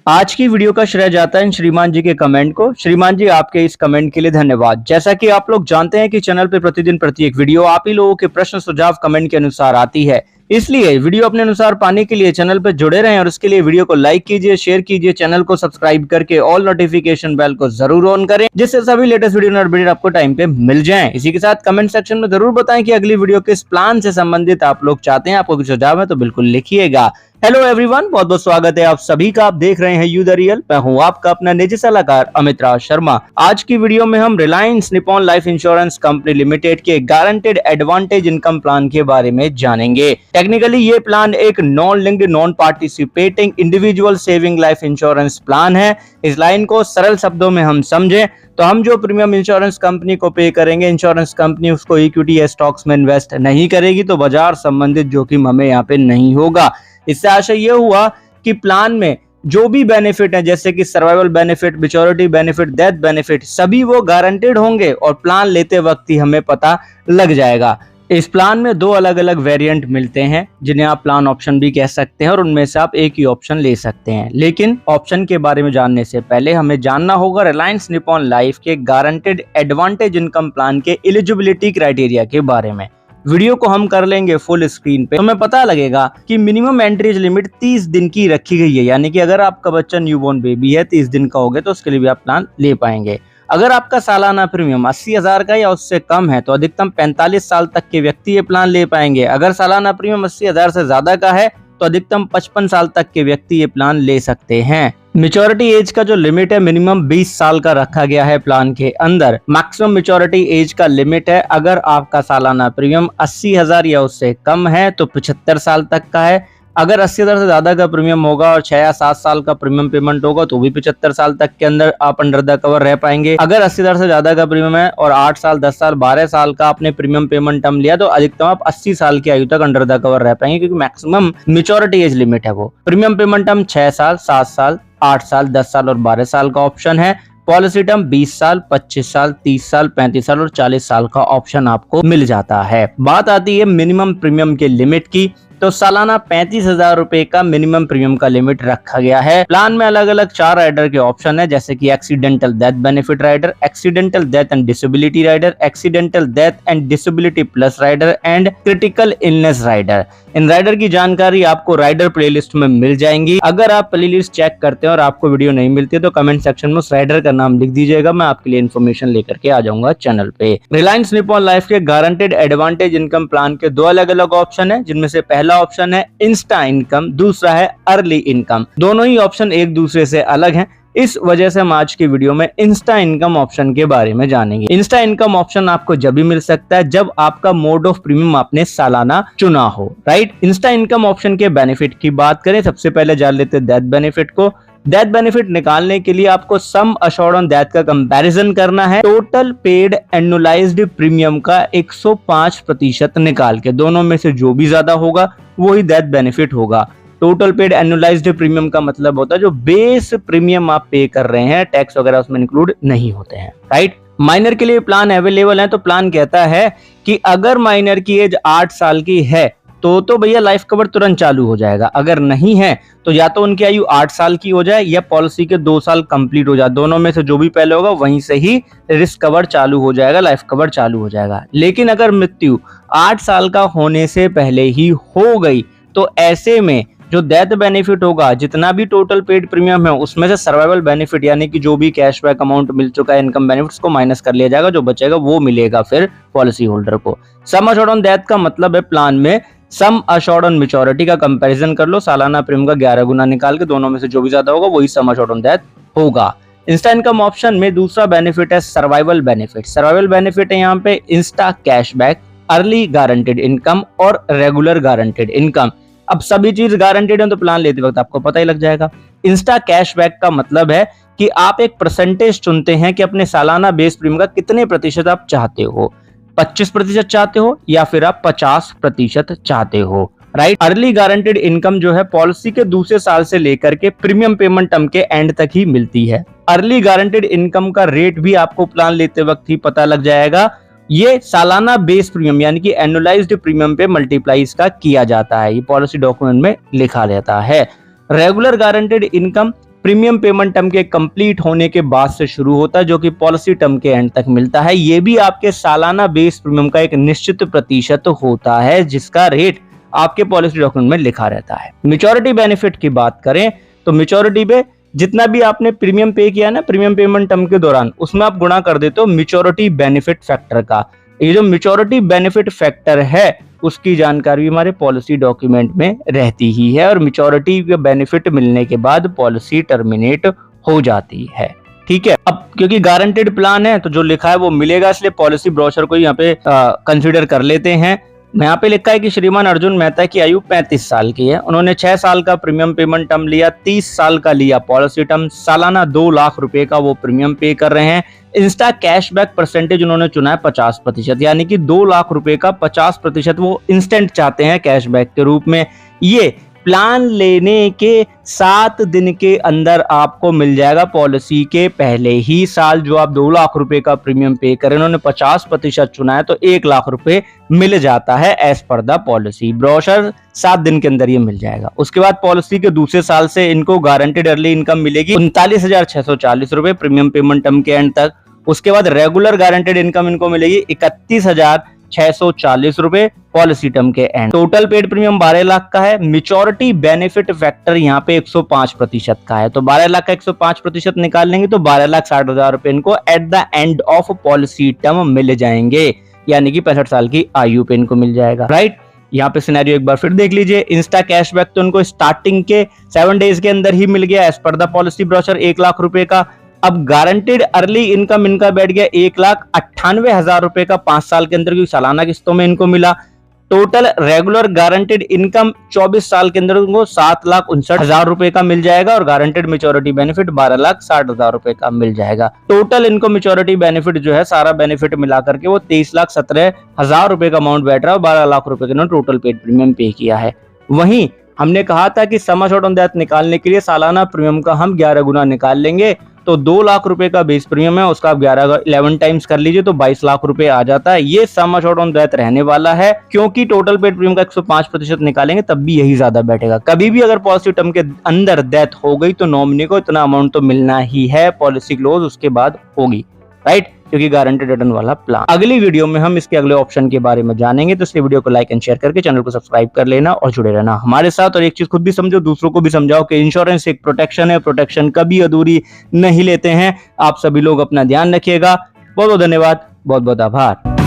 आज की वीडियो का श्रेय जाता है श्रीमान जी के कमेंट को। श्रीमान जी, आपके इस कमेंट के लिए धन्यवाद। जैसा कि आप लोग जानते हैं कि चैनल पे प्रतिदिन प्रत्येक वीडियो आप ही लोगों के प्रश्न सुझाव कमेंट के अनुसार आती है, इसलिए वीडियो अपने अनुसार पाने के लिए चैनल पर जुड़े रहें और उसके लिए वीडियो को लाइक कीजिए, शेयर कीजिए, चैनल को सब्सक्राइब करके ऑल नोटिफिकेशन बेल को जरूर ऑन करें, जिससे सभी लेटेस्ट वीडियो अपडेट आपको टाइम पे मिल जाएं। इसी के साथ कमेंट सेक्शन में जरूर बताएं कि अगली वीडियो किस प्लान से संबंधित आप लोग चाहते हैं। आपको कुछ सुझाव है तो बिल्कुल लिखिएगा। हेलो एवरीवन, बहुत बहुत स्वागत है आप सभी का। आप देख रहे हैं यू द रियल। मैं हूं आपका अपना निजी सलाहकार अमित राज शर्मा। आज की वीडियो में हम Reliance Nippon life insurance company limited के गारंटेड एडवांटेज इनकम प्लान के बारे में जानेंगे। टेक्निकली ये प्लान एक non linked non participating individual saving life insurance plan है। इस लाइन को सरल शब्दों में हम समझें तो हम जो प्रीमियम इंश्योरेंस कंपनी को पे करेंगे, इंश्योरेंस कंपनी उसको इक्विटी या स्टॉक्स में इन्वेस्ट नहीं करेगी, तो बाजार संबंधित जोखिम हमें यहाँ पे नहीं होगा। इससे आशय ये हुआ कि प्लान में जो भी बेनिफिट है, जैसे कि survival benefit, maturity benefit, death benefit, सभी वो गारंटेड होंगे और प्लान लेते वक्त ही हमें पता लग जाएगा। इस प्लान में दो अलग अलग वेरिएंट मिलते हैं, जिन्हें आप प्लान ऑप्शन भी कह सकते हैं, और उनमें से आप एक ही ऑप्शन ले सकते हैं। लेकिन ऑप्शन के बारे में जानने से पहले हमें जानना होगा रिलायंस निप्पॉन लाइफ के गारंटेड एडवांटेज इनकम प्लान के एलिजिबिलिटी क्राइटेरिया के बारे में। वीडियो को हम कर लेंगे फुल स्क्रीन पे, तो हमें पता लगेगा कि मिनिमम एंट्री लिमिट 30 दिन की रखी गई है। यानी कि अगर आपका बच्चा न्यूबॉर्न बेबी है, 30 दिन का हो गया, तो उसके लिए भी आप प्लान ले पाएंगे। अगर आपका सालाना प्रीमियम 80,000 का या उससे कम है तो अधिकतम 45 साल तक के व्यक्ति ये प्लान ले पाएंगे। अगर सालाना प्रीमियम 80,000 से ज्यादा का है तो अधिकतम 55 साल तक के व्यक्ति ये प्लान ले सकते हैं। मैच्योरिटी एज का जो लिमिट है मिनिमम 20 साल का रखा गया है प्लान के अंदर। मैक्सिमम मैच्योरिटी एज का लिमिट है, अगर आपका सालाना प्रीमियम 80,000 या उससे कम है तो 75 साल तक का है। अगर 80,000 से ज्यादा का प्रीमियम होगा और 6 या 7 साल का प्रीमियम पेमेंट होगा तो भी 75 साल तक के अंदर आप अंडर द कवर रह पाएंगे। अगर 80,000 से ज्यादा का प्रीमियम है और 8 साल, 10 साल, 12 साल का आपने प्रीमियम पेमेंट टर्म लिया तो अधिकतम आप 80 साल की आयु तक अंडर द कवर रह पाएंगे, क्योंकि मैक्सिमम मैच्योरिटी एज लिमिट है वो। प्रीमियम पेमेंट टर्म 6 साल, 7 साल, 8 साल, 10 साल और 12 साल का ऑप्शन है। पॉलिसी टर्म 20 साल, 25 साल, 30 साल, 35 साल और 40 साल का ऑप्शन आपको मिल जाता है। बात आती है मिनिमम प्रीमियम के लिमिट की, तो सालाना 35,000 रुपए का मिनिमम प्रीमियम का लिमिट रखा गया है। प्लान में अलग अलग 4 राइडर के ऑप्शन है, जैसे कि accidental death benefit rider, accidental death and disability rider, accidental death and disability plus rider and critical illness rider. इन राइडर की जानकारी आपको राइडर प्लेलिस्ट में मिल जाएंगी। अगर आप प्लेलिस्ट चेक करते हैं और आपको वीडियो नहीं मिलती है तो कमेंट सेक्शन में उस राइडर का नाम लिख दीजिएगा, मैं आपके लिए इन्फॉर्मेशन लेकर के आ जाऊंगा चैनल पे। रिलायंस निप्पॉन लाइफ के गारंटेड एडवांटेज इनकम प्लान के दो अलग अलग ऑप्शन है, जिनमें से पहला ऑप्शन है इंस्टा इनकम, दूसरा है अर्ली इनकम। दोनों ही ऑप्शन एक दूसरे से अलग हैं, इस वजह से हम आज की वीडियो में इंस्टा इनकम ऑप्शन के बारे में जानेंगे। इंस्टा इनकम ऑप्शन आपको जब भी मिल सकता है जब आपका मोड ऑफ प्रीमियम आपने सालाना चुना हो, राइट। इंस्टा इनकम ऑप्शन के बेनिफिट की बात करें, सबसे पहले जान लेते हैं डेथ बेनिफिट को। डेथ बेनिफिट निकालने के लिए आपको सम अश्योर्ड ऑन डेथ का कंपैरिजन करना है टोटल पेड एनुअलाइज्ड प्रीमियम का 105% निकाल के। दोनों में से जो भी ज्यादा होगा वही डेथ बेनिफिट होगा। टोटल पेड एनुअलाइज्ड प्रीमियम का मतलब होता है जो बेस प्रीमियम आप पे कर रहे हैं, टैक्स वगैरह उसमें इंक्लूड नहीं होते हैं, राइट। माइनर के लिए प्लान अवेलेबल है, तो प्लान कहता है कि अगर माइनर की एज 8 साल की है तो भैया लाइफ कवर तुरंत चालू हो जाएगा। अगर नहीं है तो या तो उनकी आयु 8 साल की हो जाए या पॉलिसी के 2 साल कंप्लीट हो जाए। दोनों में से जो भी पहले होगा वहीं से ही रिस्क कवर चालू हो जाएगा, लाइफ कवर चालू हो जाएगा। लेकिन अगर मृत्यु 8 साल का होने से पहले ही हो गई तो ऐसे में जो डेथ बेनिफिट होगा, जितना भी टोटल पेड प्रीमियम है उसमें से सर्वाइवल बेनिफिट यानी कि जो भी कैशबैक अमाउंट मिल चुका है इनकम बेनिफिट्स को माइनस कर लिया जाएगा, जो बचेगा वो मिलेगा फिर पॉलिसी होल्डर को। सम अश्योर्ड ऑन डेथ का मतलब है प्लान में सम अश्योर्ड ऑन मैच्योरिटी का कंपैरिजन कर लो, सालाना प्रीमियम का 11 गुना निकाल के, दोनों में से जो भी ज्यादा होगा वही सम अश्योर्ड ऑन डेथ होगा। इंस्टा इनकम ऑप्शन में दूसरा बेनिफिट है सर्वाइवल बेनिफिट। सर्वाइवल बेनिफिट है यहाँ पे Insta cashback, early guaranteed income और रेगुलर गारंटेड इनकम। अब सभी चीज गारंटेड है तो प्लान लेते वक्त आपको पता ही लग जाएगा। इंस्टा कैशबैक का मतलब है कि आप एक परसेंटेज चुनते हैं कि अपने सालाना बेस प्रीमियम का कितने प्रतिशत आप चाहते हो, 25% चाहते हो या फिर आप 50% चाहते हो, राइट। अर्ली गारंटेड इनकम जो है पॉलिसी के दूसरे साल से लेकर के प्रीमियम पेमेंट टर्म के एंड तक ही मिलती है। अर्ली गारंटेड इनकम का रेट भी आपको प्लान लेते वक्त ही पता लग जाएगा। ये सालाना बेस प्रीमियम यानी कि एनुअलाइज्ड प्रीमियम पे मल्टीप्लाई इसका किया जाता है, ये पॉलिसी डॉक्यूमेंट में लिखा रहता है। Regular guaranteed income premium payment term के कंप्लीट होने के बाद से शुरू होता है, जो कि पॉलिसी टर्म के एंड तक मिलता है। ये भी आपके सालाना बेस प्रीमियम का एक निश्चित प्रतिशत होता है, जिसका रेट आपके पॉलिसी डॉक्यूमेंट में लिखा रहता है। मैच्योरिटी बेनिफिट की बात करें तो मैच्योरिटी पे जितना भी आपने प्रीमियम पे किया ना प्रीमियम पेमेंट टर्म के दौरान, उसमें आप गुणा कर देते हो मैच्योरिटी बेनिफिट फैक्टर का। ये जो मैच्योरिटी बेनिफिट फैक्टर है उसकी जानकारी भी हमारे पॉलिसी डॉक्यूमेंट में रहती ही है, और मैच्योरिटी के बेनिफिट मिलने के बाद पॉलिसी टर्मिनेट हो जाती है। ठीक है, अब क्योंकि गारंटेड प्लान है तो जो लिखा है वो मिलेगा, इसलिए पॉलिसी ब्रोशर को यहाँ पे कंसीडर कर लेते हैं। यहाँ पे लिखा है कि श्रीमान अर्जुन मेहता की आयु 35 साल की है। उन्होंने 6 साल का प्रीमियम पेमेंट टर्म लिया, 30 साल का लिया पॉलिसी टर्म, सालाना 2 लाख रुपए का वो प्रीमियम पे कर रहे हैं। इंस्टा कैशबैक परसेंटेज उन्होंने चुना है 50%, यानी कि 2 लाख रुपए का 50% वो इंस्टेंट चाहते हैं कैशबैक के रूप में। ये प्लान लेने के 7 दिन के अंदर आपको मिल जाएगा। पॉलिसी के पहले ही साल जो आप 2 लाख रुपए का प्रीमियम पे करें, उन्होंने 50% चुना है तो 1 लाख रुपए मिल जाता है as per the policy brochure. 7 दिन के अंदर ये मिल जाएगा। उसके बाद पॉलिसी के दूसरे साल से इनको गारंटेड अर्ली इनकम मिलेगी 39,640 रुपए प्रीमियम पेमेंट टर्म के एंड तक। उसके बाद रेगुलर गारंटेड इनकम इनको मिलेगी 31,640 रुपए पॉलिसी टर्म के and. Total paid premium 12 lakh का है। मैच्योरिटी बेनिफिट फैक्टर यहाँ पे 105% का है, तो 12 लाख का 105% निकाल लेंगे तो 12,60,000 रुपए इनको at the end of policy term मिल जाएंगे, यानी कि 65 साल की आयु पे इनको मिल जाएगा। राइट, यहाँ पे सिनेरियो एक बार फिर देख लीजिए। इंस्टा कैशबैक तो उनको स्टार्टिंग के 7 डेज के अंदर ही मिल गया as per the policy brochure 1 lakh रुपए का। अब गारंटेड अर्ली इनकम इनका बैठ गया 1,98,000 रुपए का 5 साल के अंदर, क्योंकि सालाना किस्तों में इनको मिला। टोटल रेगुलर गारंटेड इनकम 24 साल के अंदर उनको 7,59,000 रुपए का मिल जाएगा, और गारंटेड मैच्योरिटी बेनिफिट 12,60,000 रुपए का मिल जाएगा। टोटल इनको मैच्योरिटी बेनिफिट जो है सारा बेनिफिट मिला करके वो 23,17,000 रुपए का अमाउंट बैठ रहा है, 12 लाख रुपए का टोटल पेड प्रीमियम पे किया है। वहीं हमने कहा था कि सम एश्योर्ड ऑन डेथ निकालने के लिए सालाना प्रीमियम का हम 11 गुना निकाल लेंगे, तो 2 लाख रुपए का बेस प्रीमियम है, उसका आप 11 टाइम्स कर लीजिए तो 22 लाख रुपए आ जाता है। ये सम एश्योर्ड ऑन डेथ रहने वाला है, क्योंकि टोटल पेड प्रीमियम का 105% निकालेंगे तब भी यही ज्यादा बैठेगा। कभी भी अगर पॉलिसी टर्म के अंदर डेथ हो गई तो नॉमिनी को इतना अमाउंट तो मिलना ही है, पॉलिसी क्लोज उसके बाद होगी। राइट, क्योंकि गारंटेड रिटर्न वाला प्लान। अगली वीडियो में हम इसके अगले ऑप्शन के बारे में जानेंगे, तो इसलिए वीडियो को लाइक एंड शेयर करके चैनल को सब्सक्राइब कर लेना और जुड़े रहना हमारे साथ। और एक चीज खुद भी समझो, दूसरों को भी समझाओ कि इंश्योरेंस एक प्रोटेक्शन है, प्रोटेक्शन कभी अधूरी नहीं लेते हैं। आप सभी लोग अपना ध्यान रखिएगा। बहुत बहुत धन्यवाद, बहुत बहुत आभार।